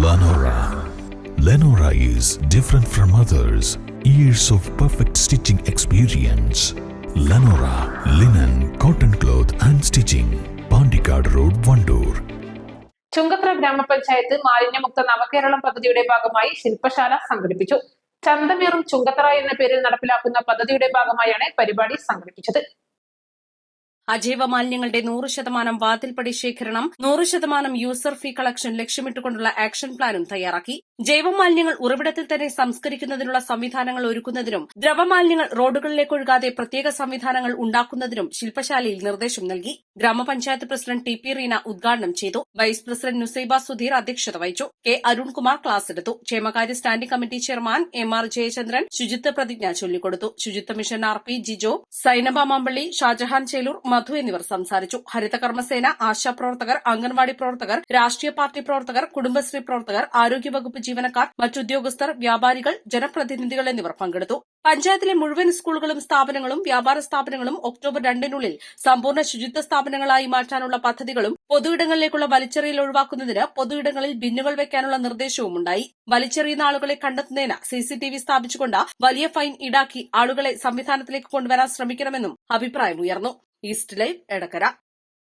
Lenora. Lenora is different from others. Years of perfect stitching experience. Lenora linen, cotton cloth and stitching. Pandikad Road, Vandoor. Chungathara ഗ്രാമപഞ്ചായത്ത് മാലിന്യമുക്ത നവകേരളം പദ്ധതിയുടെ ഭാഗമായി ശില്പശാല സംഘടിപ്പിച്ചു. ചന്തമേറും ചുങ്കത്ര എന്ന പേരിൽ നടപ്പിലാക്കുന്ന പദ്ധതിയുടെ ഭാഗമായാണ് പരിപാടി സംഘടിപ്പിച്ചത്. അജൈവ മാലിന്യങ്ങളുടെ 100% വാതിൽപ്പടി ശേഖരണം, 100% യൂസർ ഫീ കളക്ഷൻ ലക്ഷ്യമിട്ടുകൊണ്ടുള്ള ആക്ഷൻ പ്ലാനും തയ്യാറാക്കി. ജൈവമാലിന്യങ്ങൾ ഉറവിടത്തിൽ തന്നെ സംസ്കരിക്കുന്നതിനുള്ള സംവിധാനങ്ങൾ ഒരുക്കുന്നതിനും ദ്രവമാലിന്യങ്ങൾ റോഡുകളിലേക്ക് ഒഴുകാതെ പ്രത്യേക സംവിധാനങ്ങൾ ഉണ്ടാക്കുന്നതിനും ശില്പശാലയിൽ നിർദ്ദേശം നൽകി. ഗ്രാമപഞ്ചായത്ത് പ്രസിഡന്റ് ടി പി റീന ഉദ്ഘാടനം ചെയ്തു. വൈസ് പ്രസിഡന്റ് നുസൈബ സുധീർ അധ്യക്ഷത വഹിച്ചു. കെ അരുൺകുമാർ ക്ലാസ് എടുത്തു. ക്ഷേമകാര്യ standing committee chairman MR Jayachandran ശുചിത്വ പ്രതിജ്ഞ ചൊല്ലിക്കൊടുത്തു. ശുചിത്വ മിഷൻ RP ജിജോ, സൈനബ മാമ്പള്ളി, ഷാജഹാൻ ചേലൂർ, മധു എന്നിവർ സംസാരിച്ചു. ഹരിതകർമ്മസേന, ആശാപ്രവർത്തകർ, അംഗൻവാടി പ്രവർത്തകർ, രാഷ്ട്രീയ പാർട്ടി പ്രവർത്തകർ, കുടുംബശ്രീ പ്രവർത്തകർ, ആരോഗ്യവകുപ്പ് ജീവനക്കാർ, മറ്റുദ്യോഗസ്ഥർ, വ്യാപാരികൾ, ജനപ്രതിനിധികൾ എന്നിവർ പങ്കെടുത്തു. പഞ്ചായത്തിലെ മുഴുവൻ സ്കൂളുകളും സ്ഥാപനങ്ങളും വ്യാപാര സ്ഥാപനങ്ങളും ഒക്ടോബർ 2-നുള്ളിൽ സമ്പൂർണ്ണ ശുചിത്വ സ്ഥാപനങ്ങളായി മാറ്റാനുള്ള പദ്ധതികളും പൊതുയിടങ്ങളിലേക്കുള്ള വലിച്ചെറിയൽ ഒഴിവാക്കുന്നതിന് പൊതുയിടങ്ങളിൽ ബിന്നുകൾ വെക്കാനുള്ള നിർദ്ദേശവും ഉണ്ടായി. വലിച്ചെറിയുന്ന ആളുകളെ കണ്ടെത്തുന്നതിന് CCTV സ്ഥാപിച്ചുകൊണ്ട് വലിയ ഫൈൻ ഈടാക്കി ആളുകളെ സംവിധാനത്തിലേക്ക് കൊണ്ടുവരാൻ ശ്രമിക്കണമെന്നും അഭിപ്രായമുയർന്നു. East live, Edakkara.